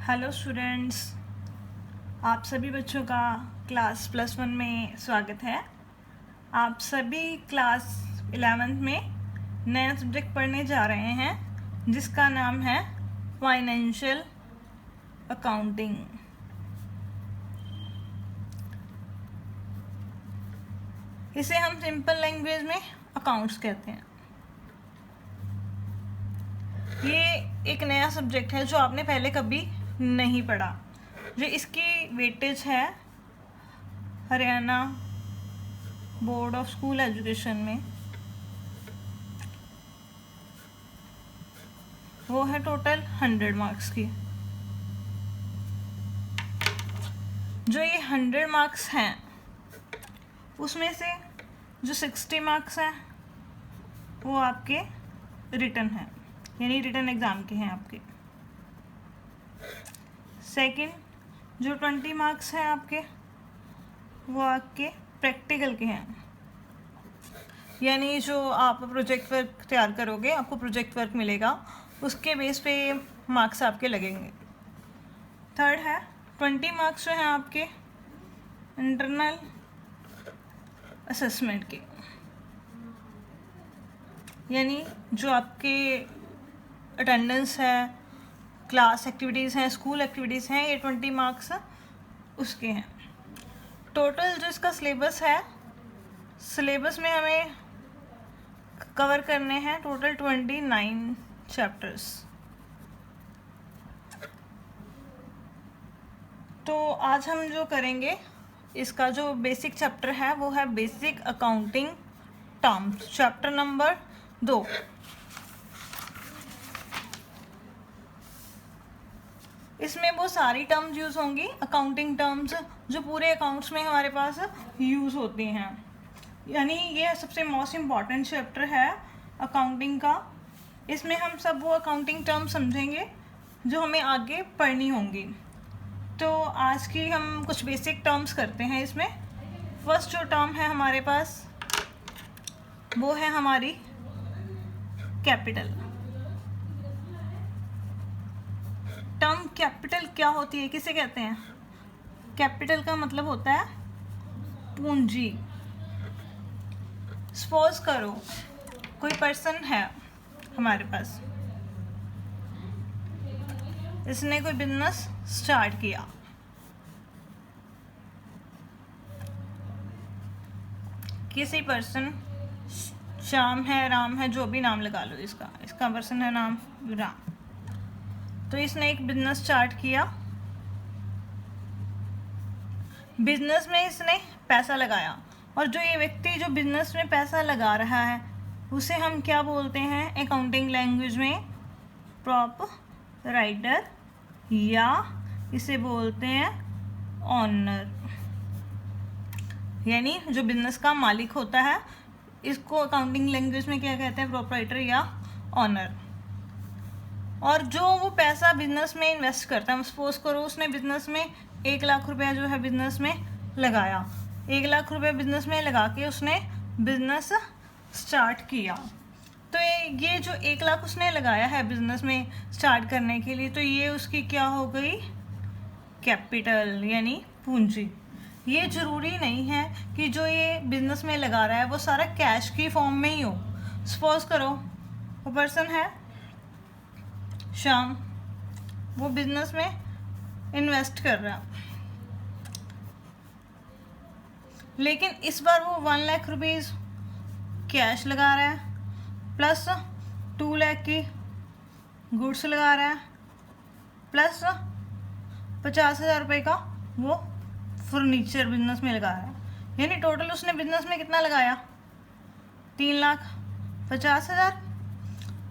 Hello students, आप सभी बच्चों का क्लास +1 में स्वागत है। आप सभी क्लास 11th में नया सब्जेक्ट पढ़ने जा रहे हैं जिसका नाम है फाइनेंशियल अकाउंटिंग। इसे हम सिंपल लैंग्वेज में अकाउंट्स कहते हैं। ये एक नया सब्जेक्ट है जो आपने पहले कभी नहीं पढ़ा। जो इसकी वेटेज है Haryana board of school education में, वो है टोटल 100 मार्क्स की। जो ये 100 मार्क्स हैं उसमें से जो 60 मार्क्स हैं वो आपके रिटन हैं, यानी रिटन एग्ज़ाम के हैं आपके। सेकंड जो 20 मार्क्स हैं आपके वो आपके प्रैक्टिकल के हैं, यानी जो आप प्रोजेक्ट वर्क तैयार करोगे आपको प्रोजेक्ट वर्क मिलेगा, उसके बेस पे मार्क्स आपके लगेंगे। थर्ड है 20 मार्क्स जो हैं आपके इंटरनल असेसमेंट के, यानी जो आपके अटेंडेंस है, क्लास एक्टिविटीज़ हैं, स्कूल एक्टिविटीज़ हैं, ये 20 मार्क्स उसके हैं। टोटल जो इसका सिलेबस है, सिलेबस में हमें कवर करने हैं टोटल 29 चैप्टर्स। तो आज हम जो करेंगे, इसका जो बेसिक चैप्टर है वो है basic accounting terms, chapter number 2। इसमें वो सारी टर्म्स यूज़ होंगी, अकाउंटिंग टर्म्स जो पूरे अकाउंट्स में हमारे पास यूज़ होती हैं, यानी ये सबसे मोस्ट इम्पॉर्टेंट चैप्टर है अकाउंटिंग का। इसमें हम सब वो अकाउंटिंग टर्म्स समझेंगे जो हमें आगे पढ़नी होंगी। तो आज की हम कुछ बेसिक टर्म्स करते हैं। इसमें फर्स्ट जो टर्म है हमारे पास वो है हमारी कैपिटल। टर्म कैपिटल क्या होती है, किसे कहते हैं? कैपिटल का मतलब होता है पूंजी। सपोज करो कोई पर्सन है हमारे पास, इसने कोई बिजनेस स्टार्ट किया, किसी पर्सन, श्याम है, राम है, जो भी नाम लगा लो इसका पर्सन है नाम राम। तो इसने एक बिजनेस स्टार्ट किया, बिजनेस में इसने पैसा लगाया, और जो ये व्यक्ति जो बिजनेस में पैसा लगा रहा है उसे हम क्या बोलते हैं अकाउंटिंग लैंग्वेज में? प्रोपराइटर, या इसे बोलते हैं ऑनर, यानी जो बिजनेस का मालिक होता है इसको अकाउंटिंग लैंग्वेज में क्या कहते हैं? प्रोपराइटर या ऑनर। और जो वो पैसा बिजनेस में इन्वेस्ट करता है, सपोज करो उसने बिजनेस में 1 लाख रुपया जो है बिजनेस में लगाया, 1 लाख रुपया बिजनेस में लगा के उसने बिजनेस स्टार्ट किया। तो ये जो 1 लाख उसने लगाया है बिजनेस में स्टार्ट करने के लिए, तो ये उसकी क्या हो गई? कैपिटल, यानी पूंजी। ये ज़रूरी नहीं है कि जो ये बिजनेस में लगा रहा है वो सारा कैश की फॉर्म में ही हो। सपोज करो वो पर्सन है श्याम, वो बिजनेस में इन्वेस्ट कर रहा, लेकिन इस बार वो 1 लाख रुपीज़ कैश लगा रहा है, प्लस 2 लाख की गुड्स लगा रहा है, प्लस 50,000 रुपये का वो फर्नीचर बिजनेस में लगा रहा है, यानी टोटल उसने बिजनेस में कितना लगाया? 3,50,000।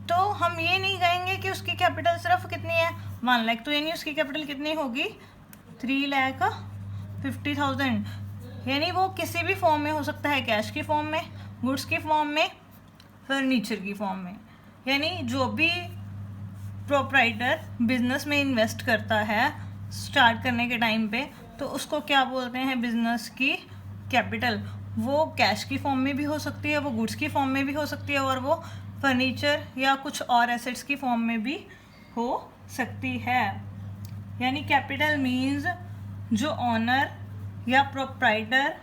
तो हम ये नहीं कहेंगे कि उसकी कैपिटल सिर्फ कितनी है? 1 लाख। तो यानी उसकी कैपिटल कितनी होगी? 3,50,000। यानी वो किसी भी फॉर्म में हो सकता है, कैश की फॉर्म में, गुड्स की फॉर्म में, फर्नीचर की फॉर्म में। यानी जो भी प्रोपराइटर बिजनेस में इन्वेस्ट करता है स्टार्ट करने के टाइम पे, तो उसको क्या बोलते हैं? बिजनेस की कैपिटल। वो कैश की फॉर्म में भी हो सकती है, वो गुड्स की फॉर्म में भी हो सकती है, और वो फर्नीचर या कुछ और एसेट्स की फॉर्म में भी हो सकती है। यानी कैपिटल मीन्स जो ऑनर या प्रोप्राइटर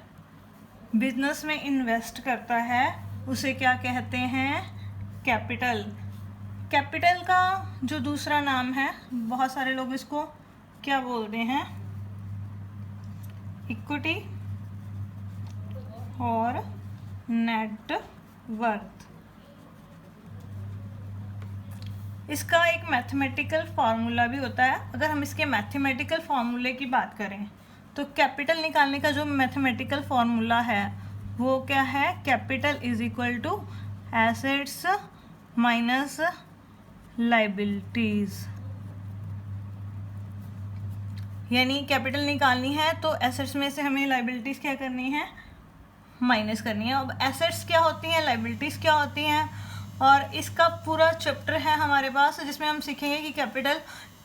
बिजनेस में इन्वेस्ट करता है उसे क्या कहते हैं? कैपिटल। कैपिटल का जो दूसरा नाम है, बहुत सारे लोग इसको क्या बोलते हैं? इक्विटी और नेट वर्थ। इसका एक मैथमेटिकल फार्मूला भी होता है। अगर हम इसके मैथमेटिकल फार्मूले की बात करें तो कैपिटल निकालने का जो मैथमेटिकल फार्मूला है वो क्या है? Capital is equal to assets minus liabilities. यानी कैपिटल निकालनी है तो एसेट्स में से हमें लाइबिलिटीज क्या करनी है? माइनस करनी है। अब एसेट्स क्या होती हैं, लाइबिलिटीज क्या होती हैं, और इसका पूरा चैप्टर है हमारे पास जिसमें हम सीखेंगे कि कैपिटल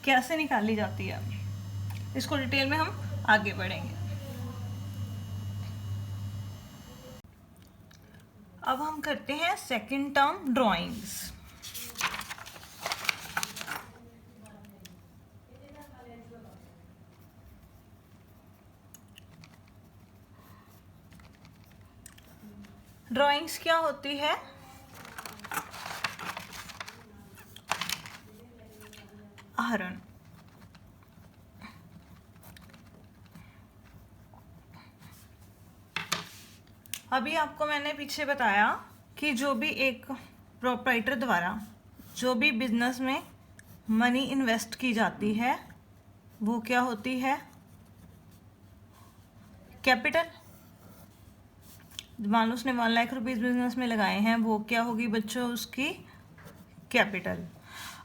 कैसे निकाली जाती है। इसको डिटेल में हम आगे बढ़ेंगे। अब हम करते हैं सेकंड टर्म, ड्राइंग्स। ड्राइंग्स क्या होती है? आहरण। अभी आपको मैंने पीछे बताया कि जो भी एक प्रोप्राइटर द्वारा जो भी बिजनेस में मनी इन्वेस्ट की जाती है वो क्या होती है? कैपिटल। मान लो उसने 1 लाख रुपीज़ बिजनेस में लगाए हैं, वो क्या होगी बच्चों? उसकी कैपिटल।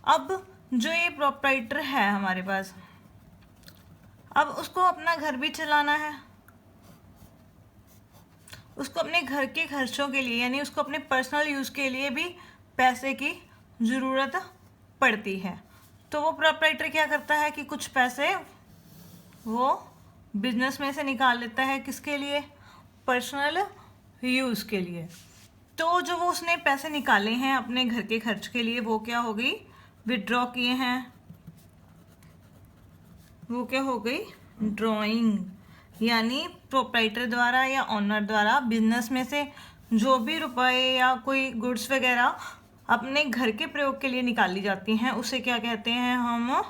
अब जो ये प्रोप्राइटर है हमारे पास, अब उसको अपना घर भी चलाना है, उसको अपने घर के खर्चों के लिए यानी उसको अपने पर्सनल यूज़ के लिए भी पैसे की ज़रूरत पड़ती है। तो वो प्रोप्राइटर क्या करता है कि कुछ पैसे वो बिजनेस में से निकाल लेता है। किसके लिए? पर्सनल यूज़ के लिए। तो जो वो उसने पैसे निकाले हैं अपने घर के खर्च के लिए वो क्या हो गई? विड्रॉ किए हैं, वो क्या हो गई? ड्राइंग। यानी प्रोप्राइटर द्वारा या ऑनर द्वारा बिजनेस में से जो भी रुपए या कोई गुड्स वगैरह अपने घर के प्रयोग के लिए निकाली जाती हैं उसे क्या कहते हैं हम?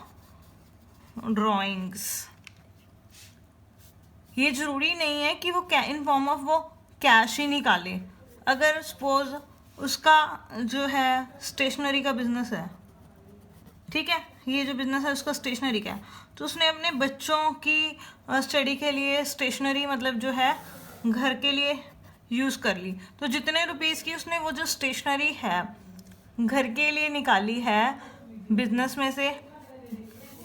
ड्राइंग्स। ये जरूरी नहीं है कि वो इन फॉर्म ऑफ वो कैश ही निकाले। अगर सपोज उसका जो है स्टेशनरी का बिजनेस है, ठीक है, ये जो बिजनेस है उसका स्टेशनरी का है, तो उसने अपने बच्चों की स्टडी के लिए स्टेशनरी मतलब जो है घर के लिए यूज़ कर ली। तो जितने रुपीज़ की उसने वो जो स्टेशनरी है घर के लिए निकाली है बिजनेस में से,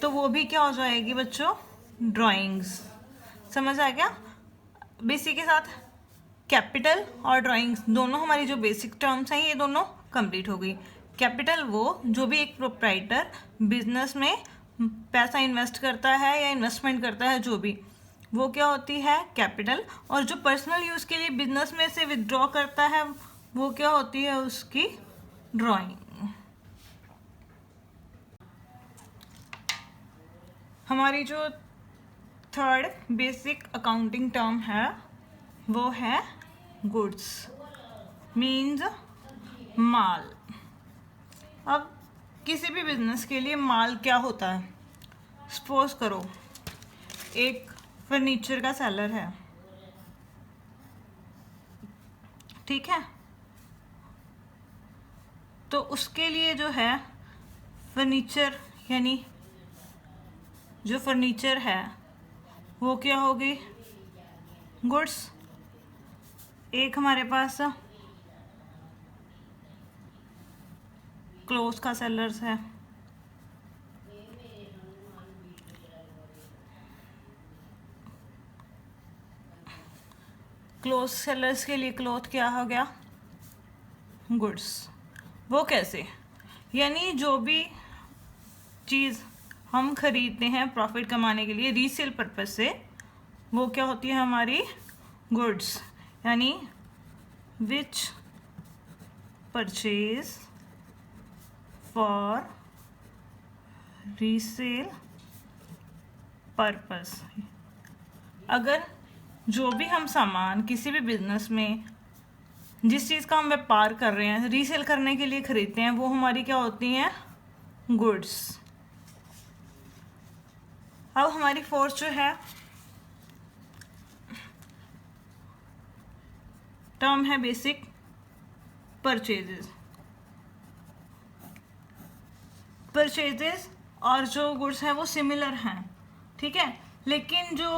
तो वो भी क्या हो जाएगी बच्चों? ड्राइंग्स। समझ आ गया? बेसिक के साथ कैपिटल और ड्राइंग्स दोनों हमारी जो बेसिक टर्म्स हैं ये दोनों कंप्लीट हो गई। कैपिटल वो जो भी एक प्रोप्राइटर बिजनेस में पैसा इन्वेस्ट करता है या इन्वेस्टमेंट करता है जो भी, वो क्या होती है? कैपिटल। और जो पर्सनल यूज़ के लिए बिजनेस में से विथड्रॉ करता है वो क्या होती है? उसकी ड्राइंग। हमारी जो थर्ड बेसिक अकाउंटिंग टर्म है वो है गुड्स, मीन्स माल। अब किसी भी बिजनेस के लिए माल क्या होता है? सपोज करो एक फर्नीचर का सेलर है, ठीक है, तो उसके लिए जो है फर्नीचर यानी जो फर्नीचर है वो क्या होगी? गुड्स। एक हमारे पास क्लोथ का सेलर्स है, क्लोथ सेलर्स के लिए क्लोथ क्या हो गया? गुड्स। वो कैसे? यानी जो भी चीज़ हम खरीदते हैं प्रॉफिट कमाने के लिए रीसेल पर्पस से वो क्या होती है? हमारी गुड्स। यानी विच परचेज फॉर रीसेल पर्पस। अगर जो भी हम सामान किसी भी बिजनेस में जिस चीज़ का हम व्यापार कर रहे हैं, रीसेल करने के लिए खरीदते हैं, वो हमारी क्या होती हैं? गुड्स। अब हमारी फोर्थ जो है टर्म है बेसिक परचेजेस। परचेजेस और जो गुड्स हैं वो सिमिलर हैं, ठीक है, लेकिन जो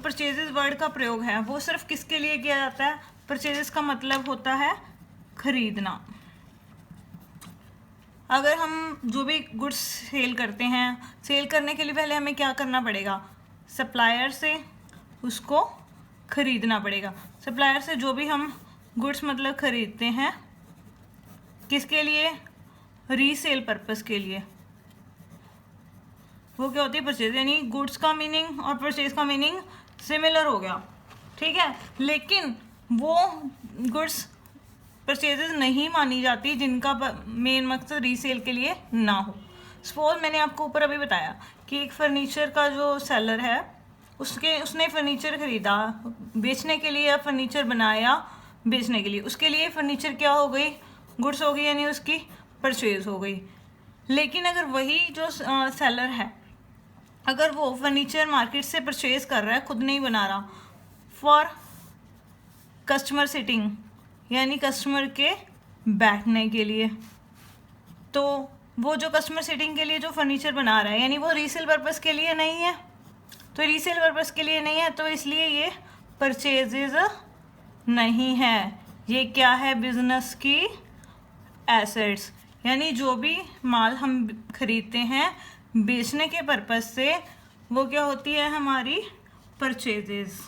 परचेजेस वर्ड का प्रयोग है वो सिर्फ किसके लिए किया जाता है? परचेजेस का मतलब होता है खरीदना। अगर हम जो भी गुड्स सेल करते हैं, सेल करने के लिए पहले हमें क्या करना पड़ेगा? सप्लायर से उसको खरीदना पड़ेगा। सप्लायर से जो भी हम गुड्स मतलब खरीदते हैं, किसके लिए? रीसेल पर्पस के लिए। वो क्या होती है? परचेज। यानी गुड्स का मीनिंग और परचेज का मीनिंग सिमिलर हो गया, ठीक है, लेकिन वो गुड्स परचेजेस नहीं मानी जाती जिनका मेन मकसद रीसेल के लिए ना हो। सपोज मैंने आपको ऊपर अभी बताया कि एक फर्नीचर का जो सेलर है उसने फर्नीचर खरीदा बेचने के लिए या फर्नीचर बनाया बेचने के लिए, उसके लिए फर्नीचर क्या हो गई? गुड्स हो गई, यानी उसकी परचेज हो गई। लेकिन अगर वही जो सेलर है, अगर वो फर्नीचर मार्केट से परचेज कर रहा है, खुद नहीं बना रहा, फॉर कस्टमर सिटिंग यानी कस्टमर के बैठने के लिए, तो वो जो कस्टमर सिटिंग के लिए जो फर्नीचर बना रहा है, यानी वो रीसेल पर्पस के लिए नहीं है। तो रीसेल पर्पस के लिए नहीं है, तो इसलिए ये परचेजेज नहीं है। ये क्या है? बिजनेस की एसेट्स। यानी जो भी माल हम खरीदते हैं बेचने के पर्पस से, वो क्या होती है? हमारी परचेजेस।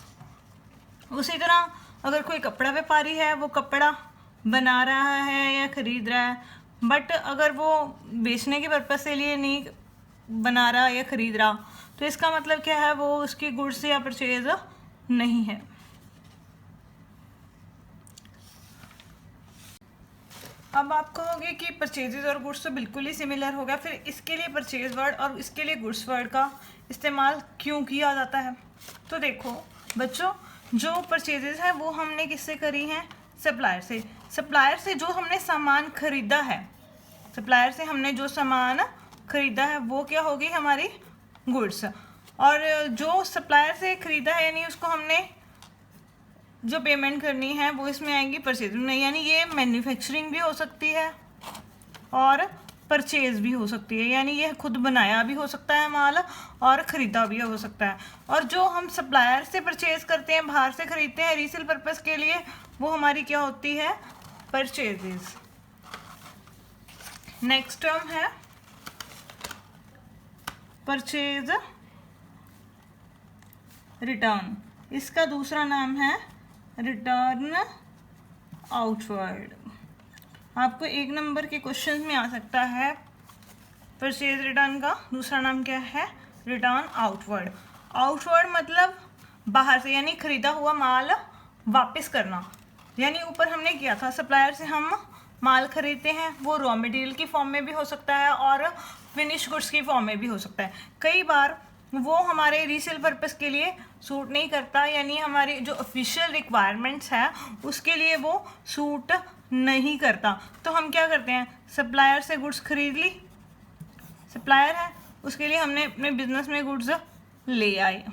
उसी तरह अगर कोई कपड़ा व्यापारी है, वो कपड़ा बना रहा है या खरीद रहा है, बट अगर वो बेचने के पर्पस के लिए नहीं बना रहा या खरीद रहा, तो इसका मतलब क्या है? वो उसकी गुड्स या परचेज नहीं है। अब आप कहोगे कि परचेजेस और गुड्स तो बिल्कुल ही सिमिलर होगा, फिर इसके लिए परचेज वर्ड और इसके लिए गुड्स वर्ड का इस्तेमाल क्यों किया जाता है? तो देखो बच्चों, जो परचेजेस है वो हमने किससे करी हैं? सप्लायर से। सप्लायर से जो हमने सामान खरीदा है, सप्लायर से हमने जो सामान खरीदा है वो क्या होगी? हमारी गुड्स। और जो सप्लायर से खरीदा है, यानी उसको हमने जो पेमेंट करनी है वो इसमें आएंगी परचेज में। यानी ये मैन्युफैक्चरिंग भी हो सकती है और परचेज भी हो सकती है, यानी ये खुद बनाया भी हो सकता है माल और ख़रीदा भी हो सकता है। और जो हम सप्लायर से परचेज करते हैं, बाहर से ख़रीदते हैं रीसेल पर्पस के लिए, वो हमारी क्या होती है? परचेजेस। नेक्स्ट टर्म है परचेज रिटर्न। इसका दूसरा नाम है रिटर्न आउटवर्ड। आपको 1 नंबर के क्वेश्चन में आ सकता है परचेज रिटर्न का दूसरा नाम क्या है? Return outward. आउटवर्ड मतलब बाहर से, यानी खरीदा हुआ माल वापस करना। यानी ऊपर हमने किया था, सप्लायर से हम माल खरीदते हैं, वो रॉ मटेरियल की फॉर्म में भी हो सकता है और फिनिश गुड्स की फॉर्म में भी हो सकता है। कई बार वो हमारे रीसेल पर्पस के लिए सूट नहीं करता, यानी हमारी जो ऑफिशियल रिक्वायरमेंट्स है उसके लिए वो सूट नहीं करता, तो हम क्या करते हैं? सप्लायर से गुड्स खरीद ली, सप्लायर है उसके लिए हमने अपने बिजनेस में गुड्स ले आए,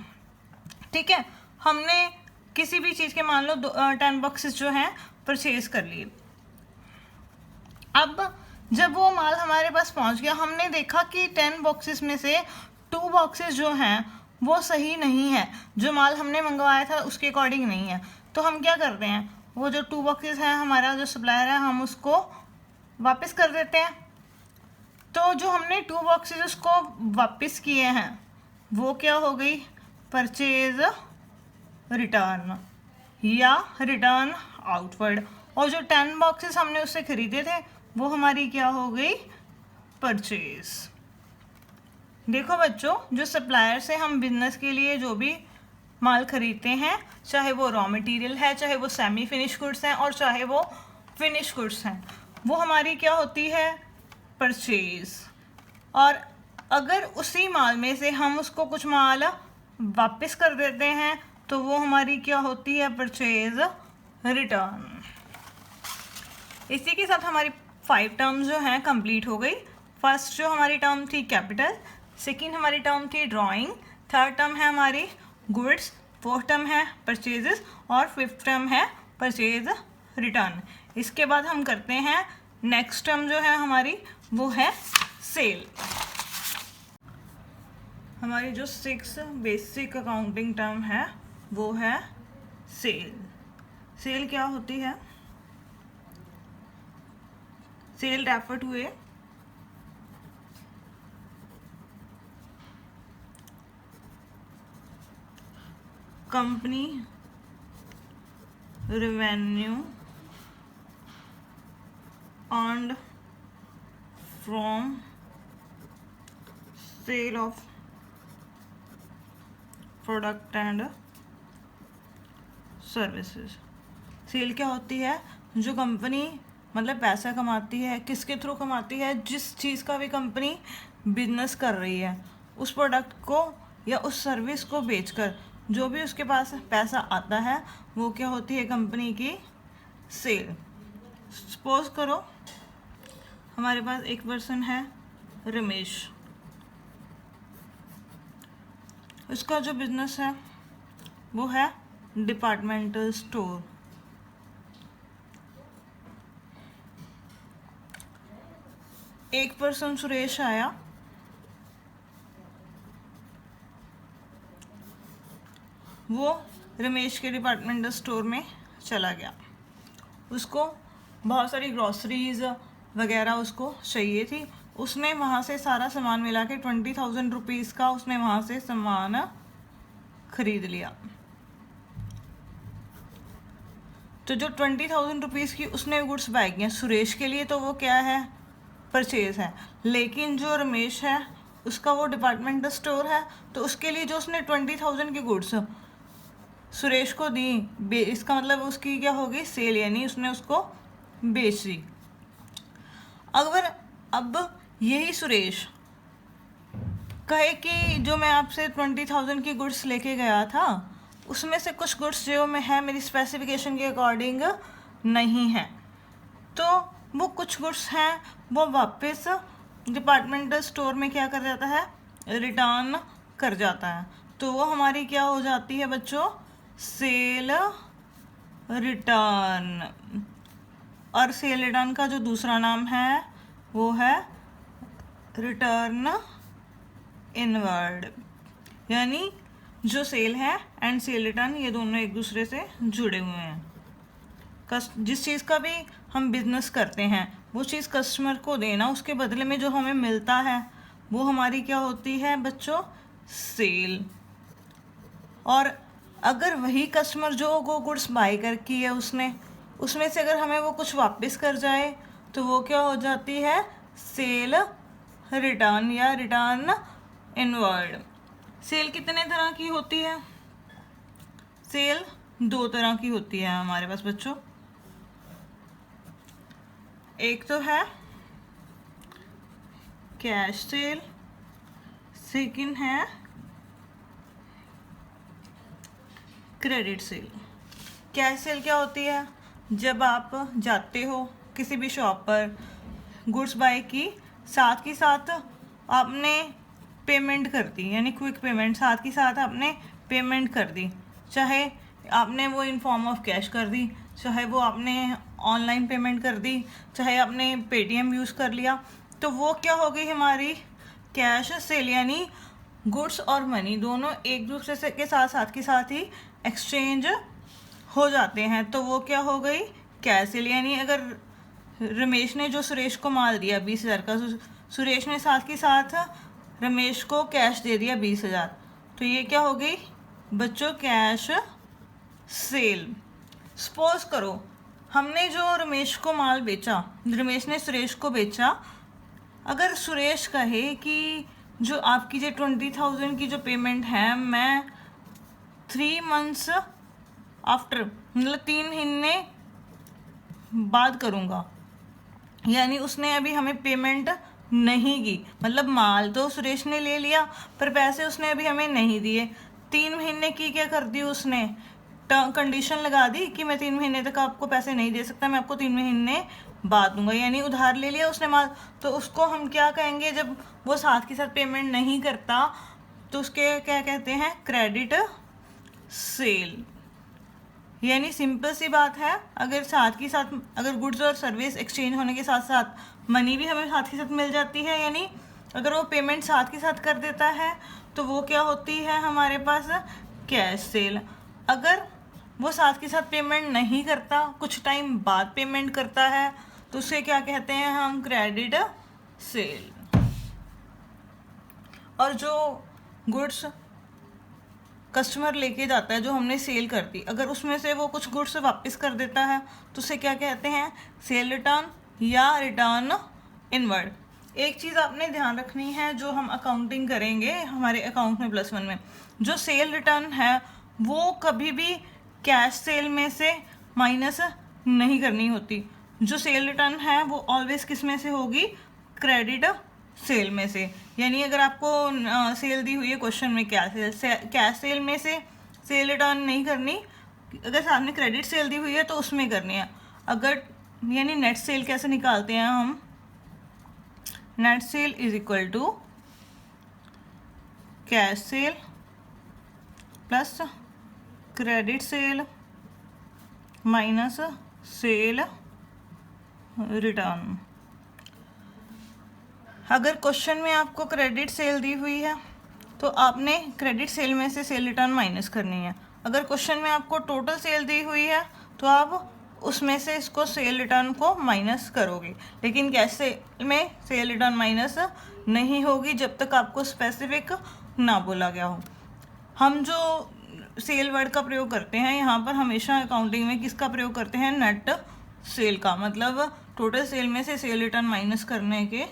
ठीक है, हमने किसी भी चीज़ के मान लो 10 बॉक्सेस जो हैं परचेज कर लिए। अब जब वो माल हमारे पास पहुंच गया, हमने देखा कि 10 बॉक्सेस में से 2 बॉक्सेस जो हैं वो सही नहीं है, जो माल हमने मंगवाया था उसके अकॉर्डिंग नहीं है, तो हम क्या करते हैं? वो जो 2 बॉक्सेस हैं, हमारा जो सप्लायर है, हम उसको वापस कर देते हैं। तो जो हमने 2 बॉक्सेस उसको वापस किए हैं वो क्या हो गई? परचेज रिटर्न या रिटर्न आउटवर्ड। और जो 10 बॉक्सेस हमने उससे खरीदे थे वो हमारी क्या हो गई? परचेज। देखो बच्चों, जो सप्लायर से हम बिजनेस के लिए जो भी माल खरीदते हैं, चाहे वो रॉ मटेरियल है, चाहे वो सेमी फिनिश गुड्स हैं और चाहे वो फिनिश गुड्स हैं, वो हमारी क्या होती है? परचेज। और अगर उसी माल में से हम उसको कुछ माल वापस कर देते हैं तो वो हमारी क्या होती है, परचेज रिटर्न। इसी के साथ हमारी 5 टर्म्स जो हैं कंप्लीट हो गई। फर्स्ट जो हमारी टर्म थी कैपिटल, सेकंड हमारी टर्म थी ड्राइंग, थर्ड टर्म है हमारी गुड्स, फोर्थ टर्म है परचेजेस और फिफ्थ टर्म है परचेज रिटर्न। इसके बाद हम करते हैं नेक्स्ट टर्म जो है हमारी, वो है सेल। हमारी जो 6 बेसिक अकाउंटिंग टर्म है वो है सेल। सेल क्या होती है? Sale refer to a company revenue earned from sale of product and services। Sale क्या होती है? जो कंपनी मतलब पैसा कमाती है, किसके थ्रू कमाती है? जिस चीज़ का भी कंपनी बिजनेस कर रही है, उस प्रोडक्ट को या उस सर्विस को बेचकर जो भी उसके पास पैसा आता है वो क्या होती है? कंपनी की सेल। सपोज करो हमारे पास एक पर्सन है रमेश, उसका जो बिजनेस है वो है डिपार्टमेंटल स्टोर। एक पर्सन सुरेश आया, वो रमेश के डिपार्टमेंटल स्टोर में चला गया। उसको बहुत सारी ग्रॉसरीज वगैरह उसको चाहिए थी। उसने वहाँ से सारा सामान मिला के 20,000 रुपीज़ का उसने वहाँ से सामान खरीद लिया। तो जो 20,000 रुपीज़ की उसने गुड्स बाय किया सुरेश के लिए, तो वो क्या है? परचेज है। लेकिन जो रमेश है उसका वो डिपार्टमेंटल स्टोर है, तो उसके लिए जो उसने 20,000 की गुड्स सुरेश को दी, इसका मतलब उसकी क्या होगी? सेल, यानी उसने उसको बेच दी। अगर अब यही सुरेश कहे कि जो मैं आपसे 20,000 की गुड्स लेके गया था उसमें से कुछ गुड्स जो में है मेरी स्पेसिफिकेशन के अकॉर्डिंग नहीं है, तो वो कुछ गुड्स हैं वो वापस डिपार्टमेंटल स्टोर में क्या कर जाता है? रिटर्न कर जाता है। तो वो हमारी क्या हो जाती है बच्चों? Cell return. और सेल रिटर्न का जो दूसरा नाम है वो है रिटर्न इनवर्ड, यानी जो सेल है एंड सेल रिटर्न ये दोनों एक दूसरे से जुड़े हुए हैं। जिस चीज़ का भी हम बिजनेस करते हैं वो चीज़ कस्टमर को देना, उसके बदले में जो हमें मिलता है वो हमारी क्या होती है बच्चों? सेल। और अगर वही कस्टमर जो वो गुड्स बाय कर की है उसने, उसमें से अगर हमें वो कुछ वापस कर जाए तो वो क्या हो जाती है? सेल रिटर्न या रिटर्न इनवर्ड। सेल कितने तरह की होती है? सेल 2 तरह की होती है हमारे पास बच्चों। एक तो है कैश सेल, सेकंड है क्रेडिट सेल। कैश सेल क्या होती है? जब आप जाते हो किसी भी शॉप पर गुड्स बाय की, साथ के साथ आपने पेमेंट कर दी, यानी क्विक पेमेंट, साथ के साथ आपने पेमेंट कर दी, चाहे आपने वो इन फॉर्म ऑफ कैश कर दी, चाहे वो आपने ऑनलाइन पेमेंट कर दी, चाहे आपने पेटीएम यूज़ कर लिया, तो वो क्या हो गई हमारी? Cash cell. यानी गुड्स और मनी दोनों एक दूसरे से के साथ के साथ ही एक्सचेंज हो जाते हैं, तो वो क्या हो गई? Cash cell. यानी अगर रमेश ने जो सुरेश को माल दिया 20,000 का, सुरेश ने साथ के साथ रमेश को कैश दे दिया 20,000, तो ये क्या हो गई बच्चों? Cash cell. सपोज करो हमने जो रमेश को माल बेचा, रमेश ने सुरेश को बेचा, अगर सुरेश कहे कि जो आपकी जो 20,000 की जो पेमेंट है मैं 3 मंथ्स आफ्टर, मतलब 3 महीने बाद करूँगा, यानी उसने अभी हमें पेमेंट नहीं की, मतलब माल तो सुरेश ने ले लिया पर पैसे उसने अभी हमें नहीं दिए, 3 महीने की क्या कर दी उसने, कंडीशन लगा दी कि मैं 3 महीने तक आपको पैसे नहीं दे सकता, मैं आपको 3 महीने बाद दूंगा, यानी उधार ले लिया उसने माल। तो उसको हम क्या कहेंगे, जब वो साथ के साथ पेमेंट नहीं करता तो उसके क्या कहते हैं, क्रेडिट सेल। यानी सिंपल सी बात है, अगर साथ के साथ अगर गुड्स और सर्विस एक्सचेंज होने के साथ साथ मनी भी हमें साथ के साथ मिल जाती है, यानी अगर वो पेमेंट साथ के साथ कर देता है तो वो क्या होती है हमारे पास, कैश सेल। अगर वो साथ के साथ पेमेंट नहीं करता, कुछ टाइम बाद पेमेंट करता है, तो उसे क्या कहते हैं हम, क्रेडिट सेल। और जो गुड्स कस्टमर लेके जाता है, जो हमने सेल कर दी, अगर उसमें से वो कुछ गुड्स वापस कर देता है तो उसे क्या कहते हैं, सेल रिटर्न या रिटर्न इनवर्ड। एक चीज़ आपने ध्यान रखनी है, जो हम अकाउंटिंग करेंगे हमारे अकाउंट में +1 में, जो सेल रिटर्न है वो कभी भी कैश सेल में से माइनस नहीं करनी होती। जो सेल रिटर्न है वो ऑलवेज किस में से होगी, क्रेडिट सेल में से। यानी अगर आपको सेल दी हुई है क्वेश्चन में कैश सेल में से सेल रिटर्न नहीं करनी, अगर सामने क्रेडिट सेल दी हुई है तो उसमें करनी है। अगर यानी नेट सेल कैसे निकालते हैं हम, net sale is equal to cash sale plus credit sale minus sale return. अगर क्वेश्चन में आपको क्रेडिट सेल दी हुई है तो आपने क्रेडिट सेल में से सेल रिटर्न माइनस करनी है। अगर क्वेश्चन में आपको टोटल सेल दी हुई है तो आप उसमें से इसको सेल रिटर्न को माइनस करोगे, लेकिन कैश सेल में सेल रिटर्न माइनस नहीं होगी जब तक आपको स्पेसिफिक ना बोला गया हो। हम जो सेल वर्ड का प्रयोग करते हैं यहाँ पर हमेशा अकाउंटिंग में किसका प्रयोग करते हैं, नेट सेल का, मतलब टोटल सेल में से सेल रिटर्न माइनस करने के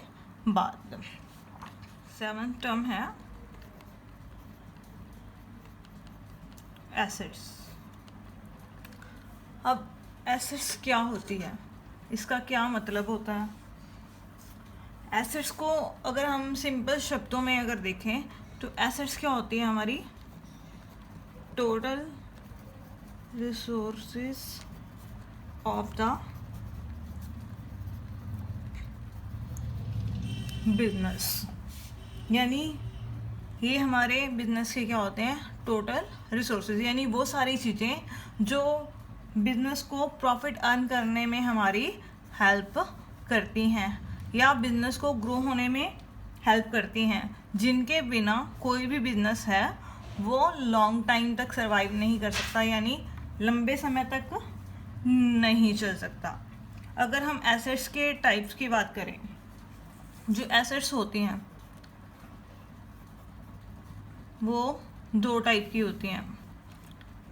बाद। 7th टर्म है एसेट्स। अब एसेट्स क्या होती है, इसका क्या मतलब होता है। एसेट्स को अगर हम सिंपल शब्दों में अगर देखें तो एसेट्स क्या होती है हमारी, total resources of the business. यानी ये हमारे बिजनेस के क्या होते हैं, टोटल रिसोर्सेज, यानी वो सारी चीज़ें जो बिजनेस को प्रॉफिट अर्न करने में हमारी हेल्प करती हैं या बिजनेस को ग्रो होने में हेल्प करती हैं, जिनके बिना कोई भी बिजनेस है वो लॉन्ग टाइम तक सर्वाइव नहीं कर सकता, यानी लंबे समय तक नहीं चल सकता। अगर हम एसेट्स के टाइप्स की बात करें, जो एसेट्स होती हैं वो 2 टाइप की होती हैं।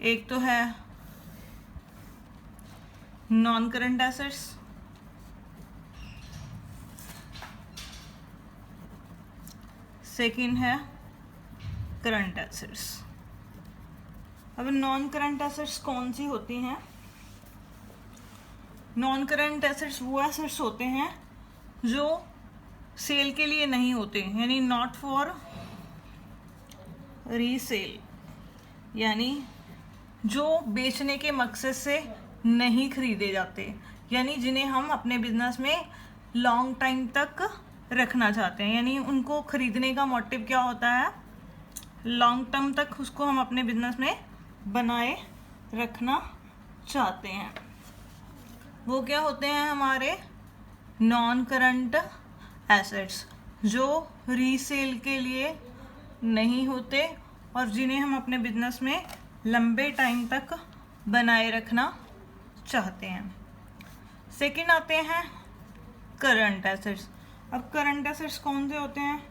एक तो है नॉन करंट एसेट्स, सेकंड है करंट एसेट्स। अब नॉन करंट एसेट्स कौन सी होती हैं, नॉन करंट एसेट्स वो एसेट्स होते हैं जो सेल के लिए नहीं होते, यानी नॉट फॉर रीसेल, यानी जो बेचने के मकसद से नहीं खरीदे जाते, यानी जिन्हें हम अपने बिजनेस में लॉन्ग टाइम तक रखना चाहते हैं, यानी उनको खरीदने का मोटिव क्या होता है, लॉन्ग टर्म तक उसको हम अपने बिजनेस में बनाए रखना चाहते हैं। वो क्या होते हैं हमारे नॉन करंट एसेट्स, जो रीसेल के लिए नहीं होते और जिन्हें हम अपने बिजनेस में लंबे टाइम तक बनाए रखना चाहते हैं। सेकंड आते हैं करंट एसेट्स। अब करंट एसेट्स कौन से होते हैं,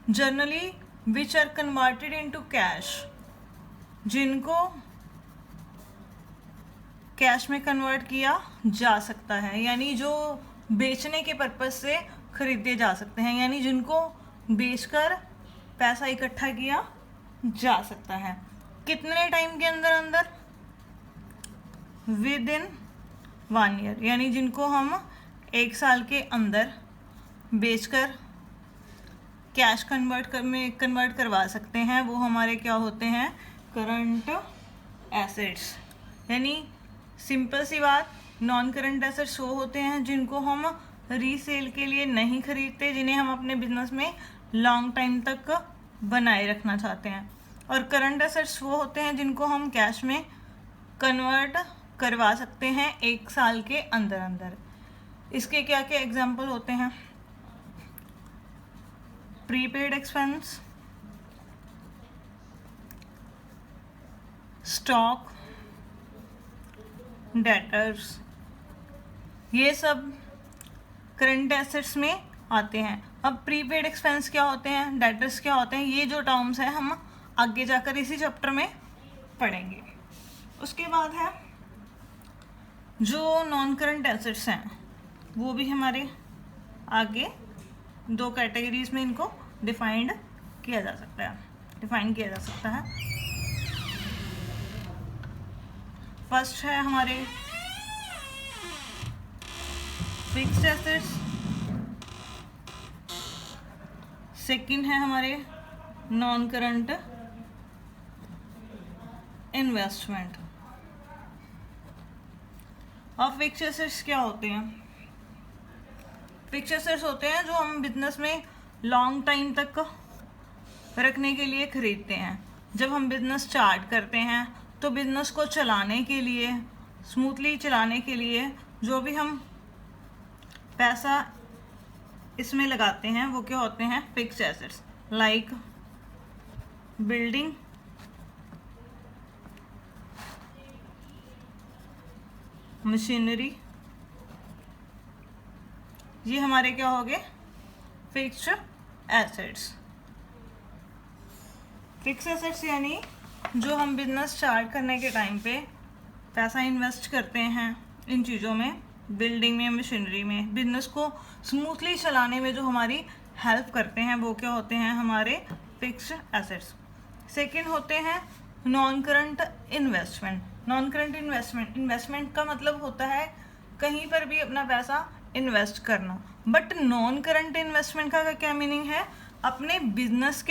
generally which are converted into cash, जिनको कैश में कन्वर्ट किया जा सकता है, यानी जो बेचने के पर्पज से खरीदे जा सकते हैं, यानी जिनको बेचकर पैसा इकट्ठा किया जा सकता है। कितने टाइम के अंदर अंदर, विद इन 1 ईयर, यानी जिनको हम 1 साल के अंदर बेचकर कैश कन्वर्ट करवा सकते हैं, वो हमारे क्या होते हैं, करंट एसेट्स। यानी सिंपल सी बात, नॉन करंट एसेट्स वो होते हैं जिनको हम रीसेल के लिए नहीं खरीदते, जिन्हें हम अपने बिजनेस में लॉन्ग टाइम तक बनाए रखना चाहते हैं। और करंट एसेट्स वो होते हैं जिनको हम कैश में कन्वर्ट करवा सकते हैं 1 साल के अंदर अंदर। इसके क्या क्या एग्जाम्पल होते हैं, प्रीपेड एक्सपेंस, स्टॉक, डेटर्स, ये सब करंट एसेट्स में आते हैं। अब प्रीपेड एक्सपेंस क्या होते हैं, डेटर्स क्या होते हैं, ये जो टर्म्स हैं हम आगे जाकर इसी चैप्टर में पढ़ेंगे। उसके बाद है जो नॉन करंट एसेट्स हैं, वो भी हमारे आगे 2 कैटेगरीज में इनको डिफाइन किया जा सकता है। फर्स्ट है हमारे फिक्स्ड एसेट्स, सेकंड है हमारे नॉन करंट इन्वेस्टमेंट। अब फिक्स्ड एसेट्स क्या होते हैं, फिक्स्ड एसेट्स होते हैं जो हम बिजनेस में लॉन्ग टाइम तक रखने के लिए खरीदते हैं। जब हम बिजनेस स्टार्ट करते हैं तो बिजनेस को चलाने के लिए, स्मूथली चलाने के लिए जो भी हम पैसा इसमें लगाते हैं वो क्या होते हैं, fixed assets, like building, machinery, ये हमारे क्या हो गए, फिक्स्ड एसेट्स। फिक्स्ड एसेट्स यानी जो हम बिजनेस स्टार्ट करने के टाइम पे पैसा इन्वेस्ट करते हैं इन चीज़ों में, बिल्डिंग में, मशीनरी में, बिजनेस को स्मूथली चलाने में जो हमारी हेल्प करते हैं, वो क्या होते हैं, हमारे फिक्स्ड एसेट्स। सेकंड होते हैं non current investment. Non current investment का मतलब होता है कहीं पर भी अपना पैसा इन्वेस्ट करना। बट नॉन करंट इन्वेस्टमेंट का क्या मीनिंग है, अपने बिजनेस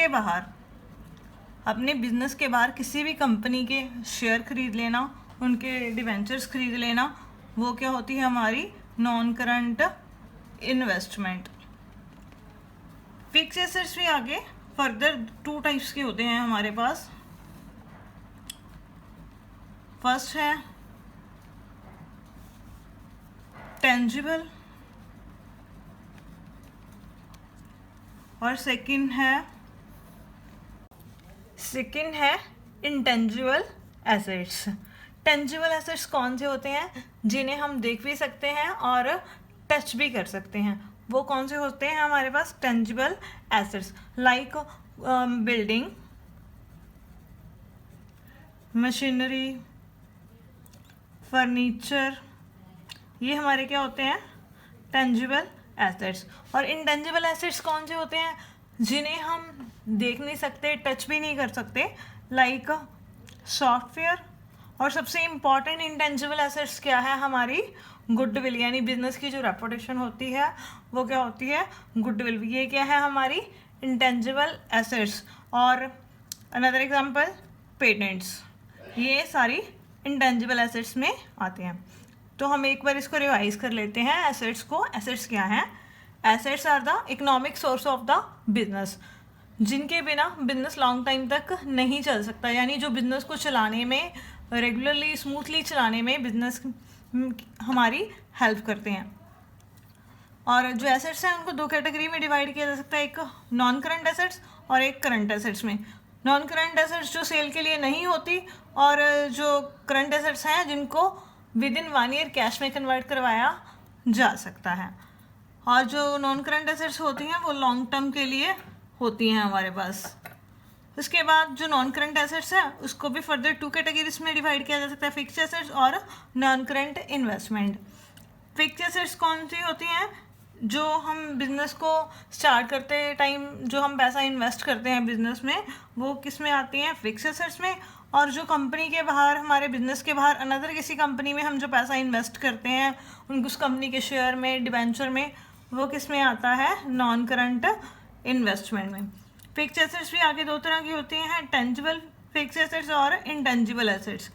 के बाहर किसी भी कंपनी के शेयर खरीद लेना, उनके डिवेंचर्स खरीद लेना, वो क्या होती है, हमारी non current investment. Fixed assets भी आगे फर्दर 2 टाइप्स के होते हैं हमारे पास। फर्स्ट है टेंजिबल और सेकंड है इंटेंजिबल एसेट्स। टेंजिबल एसेट्स कौन से होते हैं, जिन्हें हम देख भी सकते हैं और टच भी कर सकते हैं, वो कौन से होते हैं हमारे पास, tangible assets, like building, machinery, furniture, ये हमारे क्या होते हैं, टेंजिबल एसेट्स। और इंटेंजिबल एसेट्स कौन से होते हैं, जिन्हें हम देख नहीं सकते, टच भी नहीं कर सकते, लाइक सॉफ्टवेयर। और सबसे इम्पॉर्टेंट इंटेंजिबल एसेट्स क्या है, हमारी गुडविल, यानी बिजनेस की जो रेपुटेशन होती है वो क्या होती है, गुडविल, ये क्या है, हमारी इंटेंजिबल एसेट्स। और अनदर एग्जांपल पेटेंट्स, ये सारी इंटेंजिबल एसेट्स में आते हैं। तो हम एक बार इसको रिवाइज कर लेते हैं एसेट्स को। एसेट्स क्या हैं, assets are the economic source of the business, जिनके बिना बिजनेस लॉन्ग टाइम तक नहीं चल सकता, यानी जो बिजनेस को चलाने में, रेगुलरली स्मूथली चलाने में बिजनेस हमारी हेल्प करते हैं। और जो एसेट्स हैं उनको 2 कैटेगरी में डिवाइड किया जा सकता है, एक नॉन करंट एसेट्स और एक करंट एसेट्स में। नॉन करंट एसेट्स जो सेल के लिए नहीं होती, और जो करंट एसेट्स हैं जिनको विद इन 1 ईयर कैश में कन्वर्ट करवाया जा सकता है। और जो नॉन करंट एसेट्स होती हैं वो लॉन्ग टर्म के लिए होती हैं हमारे पास। उसके बाद जो नॉन करंट एसेट्स है उसको भी फर्दर 2 कैटेगरीज में डिवाइड किया जा सकता है, फिक्स्ड एसेट्स और non current investment. Fixed assets कौन सी होती हैं, जो हम बिजनेस को स्टार्ट करते टाइम जो हम पैसा इन्वेस्ट करते हैं बिजनेस में, वो किस में आती हैं, फिक्स्ड एसेट्स में। और जो कंपनी के बाहर, हमारे बिजनेस के बाहर अनदर किसी कंपनी में हम जो पैसा इन्वेस्ट करते हैं उस कंपनी के शेयर में, डिवेंचर में, वो किस में आता है, नॉन करंट इन्वेस्टमेंट में। फिक्स एसेट्स भी आगे दो तरह की होती हैं, टेंजिबल फिक्स एसेट्स और इनटेंजिबल एसेट्स।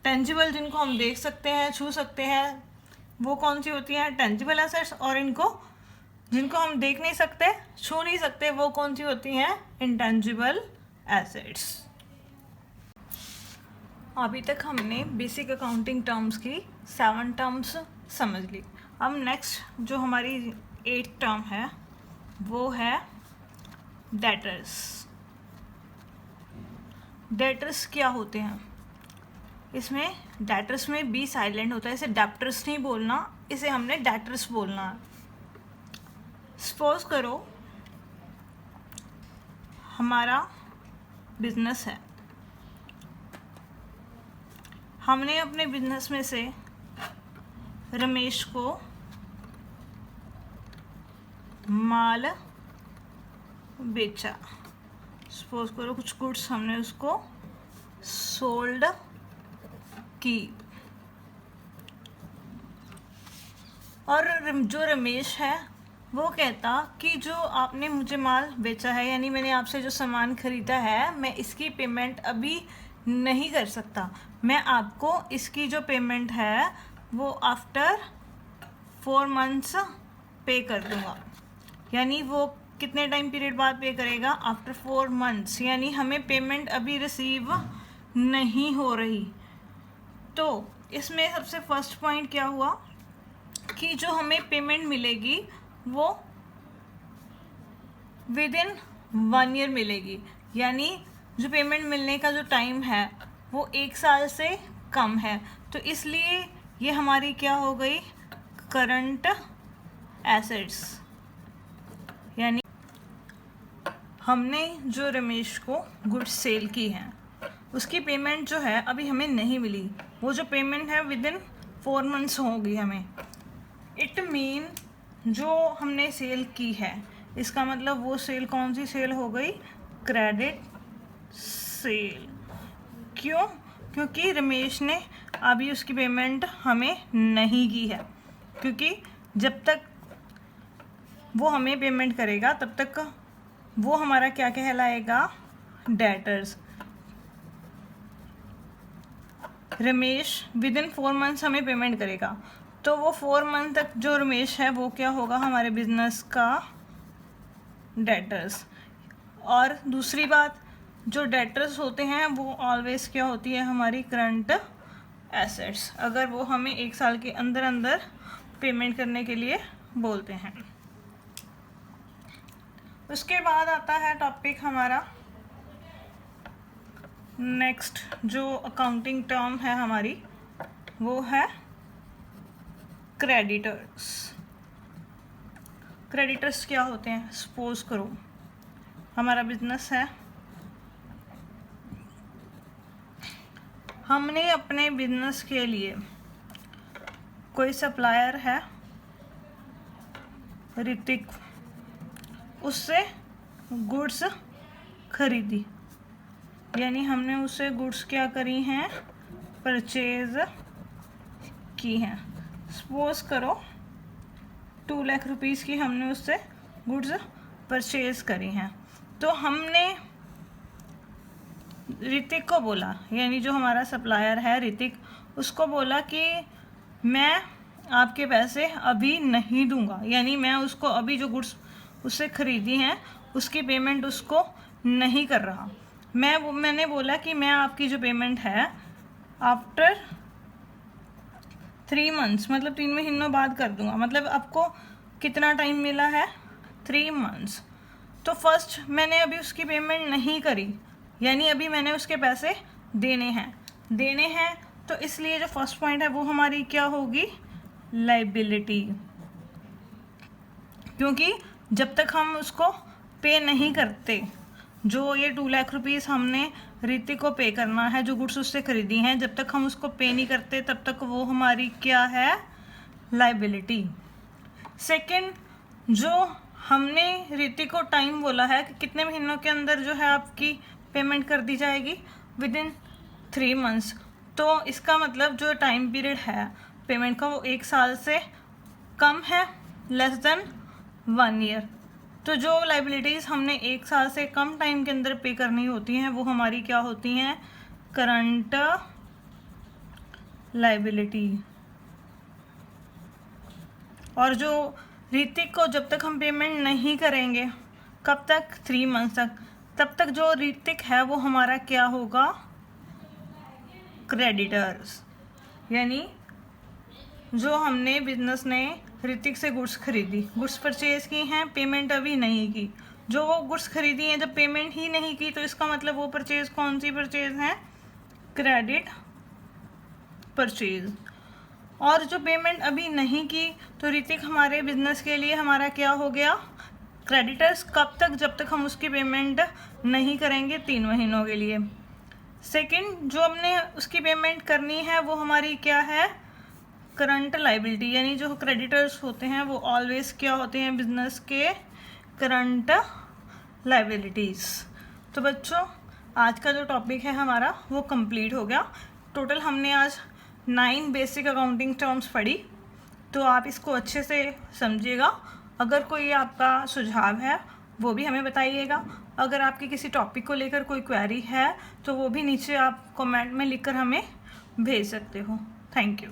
टेंजिबल जिनको हम देख सकते हैं, छू सकते हैं, वो कौन सी होती हैं, टेंजिबल एसेट्स। और जिनको हम देख नहीं सकते, छू नहीं सकते, वो कौन सी होती हैं, इनटेंजिबल एसेट्स। अभी तक हमने बेसिक अकाउंटिंग टर्म्स की 7 टर्म्स समझ ली। अब नेक्स्ट जो हमारी 8th टर्म है वो है डेटर्स। डेटर्स क्या होते हैं, इसमें डेटर्स में बी साइलेंट होता है, इसे डेप्टर्स नहीं बोलना, इसे हमने डेटर्स बोलना है। सपोज करो हमारा बिजनेस है, हमने अपने बिजनेस में से रमेश को माल बेचा। सपोज करो कुछ गुड्स हमने उसको सोल्ड की, और जो रमेश है वो कहता कि जो आपने मुझे माल बेचा है, यानी मैंने आपसे जो सामान खरीदा है, मैं इसकी पेमेंट अभी नहीं कर सकता, मैं आपको इसकी जो पेमेंट है वो आफ्टर 4 मंथ्स पे कर दूंगा। यानी वो कितने टाइम पीरियड बाद पे करेगा, आफ्टर 4 मंथ्स, यानी हमें पेमेंट अभी रिसीव नहीं हो रही। तो इसमें सबसे फर्स्ट पॉइंट क्या हुआ कि जो हमें पेमेंट मिलेगी वो विद इन 1 ईयर मिलेगी, यानी जो पेमेंट मिलने का जो टाइम है वो 1 साल से कम है। तो इसलिए ये हमारी क्या हो गई, करंट एसेट्स। यानी हमने जो रमेश को गुड्स सेल की हैं उसकी पेमेंट जो है अभी हमें नहीं मिली, वो जो पेमेंट है विद इन 4 मंथ्स होगी हमें। इट मीन जो हमने सेल की है, इसका मतलब वो सेल कौन सी सेल हो गई, क्रेडिट सेल। क्यों, क्योंकि रमेश ने अभी उसकी पेमेंट हमें नहीं की है, क्योंकि जब तक वो हमें पेमेंट करेगा तब तक वो हमारा क्या कहलाएगा, debtors. Ramesh with in 4 months हमें पेमेंट करेगा, तो वो 4 मंथ तक जो रमेश है वो क्या होगा, हमारे बिजनेस का डेटर्स। और दूसरी बात, जो डेटर्स होते हैं वो ऑलवेज क्या होती है, हमारी करंट एसेट्स, अगर वो हमें 1 साल के अंदर अंदर पेमेंट करने के लिए बोलते हैं। उसके बाद आता है टॉपिक हमारा नेक्स्ट, जो अकाउंटिंग टर्म है हमारी वो है क्रेडिटर्स। क्रेडिटर्स क्या होते हैं, सपोज करो हमारा बिजनेस है, हमने अपने बिजनेस के लिए कोई सप्लायर है ऋतिक, उससे गुड्स खरीदी, यानी हमने उससे गुड्स क्या करी हैं, परचेज की हैं। सपोज करो 2 लाख रुपीज़ की हमने उससे गुड्स परचेज करी हैं। तो हमने ऋतिक को बोला, यानी जो हमारा सप्लायर है ऋतिक, उसको बोला कि मैं आपके पैसे अभी नहीं दूंगा, यानी मैं उसको अभी जो गुड्स उससे खरीदी हैं उसकी पेमेंट उसको नहीं कर रहा। मैंने बोला कि मैं आपकी जो पेमेंट है आफ्टर 3 मंथ्स, मतलब 3 महीनों बाद कर दूंगा। मतलब आपको कितना टाइम मिला है, 3 मंथ्स। तो फर्स्ट मैंने अभी उसकी पेमेंट नहीं करी, यानी अभी मैंने उसके पैसे देने हैं, तो इसलिए जो फर्स्ट पॉइंट है वो हमारी क्या होगी, लायबिलिटी। क्योंकि जब तक हम उसको पे नहीं करते, जो ये 2 लाख रुपीज़ हमने ऋतिक को पे करना है, जो गुड्स उससे खरीदी हैं, जब तक हम उसको पे नहीं करते तब तक वो हमारी क्या है, लायबिलिटी। सेकंड, जो हमने ऋतिक को टाइम बोला है कि कितने महीनों के अंदर जो है आपकी पेमेंट कर दी जाएगी, विद इन 3 मंथ्स। तो इसका मतलब जो टाइम पीरियड है पेमेंट का वो 1 साल से कम है, लेस देन 1 ईयर। तो जो लाइबिलिटीज़ हमने 1 साल से कम टाइम के अंदर पे करनी होती हैं वो हमारी क्या होती हैं, करंट लाइबिलिटी। और जो ऋतिक को जब तक हम पेमेंट नहीं करेंगे, कब तक, 3 मंथ तक, तब तक जो ऋतिक है वो हमारा क्या होगा, क्रेडिटर्स। यानी जो हमने बिजनेस ने ऋतिक से गुड्स खरीदी, गुड्स परचेज की हैं, पेमेंट अभी नहीं की, जो वो गुड्स खरीदी हैं जब पेमेंट ही नहीं की, तो इसका मतलब वो परचेज कौन सी परचेज है, क्रेडिट परचेज। और जो पेमेंट अभी नहीं की तो ऋतिक हमारे बिजनेस के लिए हमारा क्या हो गया, क्रेडिटर्स। कब तक, जब तक हम उसकी पेमेंट नहीं करेंगे, 3 महीनों के लिए। सेकंड, जो हमने उसकी पेमेंट करनी है वो हमारी क्या है, करंट लाइबिलिटी। यानी जो क्रेडिटर्स होते हैं वो ऑलवेज क्या होते हैं, बिजनेस के करंट लाइबिलिटीज़। तो बच्चों, आज का जो टॉपिक है हमारा वो कंप्लीट हो गया। टोटल हमने आज 9 बेसिक अकाउंटिंग टर्म्स पढ़ी, तो आप इसको अच्छे से समझिएगा। अगर कोई आपका सुझाव है वो भी हमें बताइएगा। अगर आपकी किसी टॉपिक को लेकर कोई क्वेरी है तो वो भी नीचे आप कमेंट में लिखकर हमें भेज सकते हो। Thank you.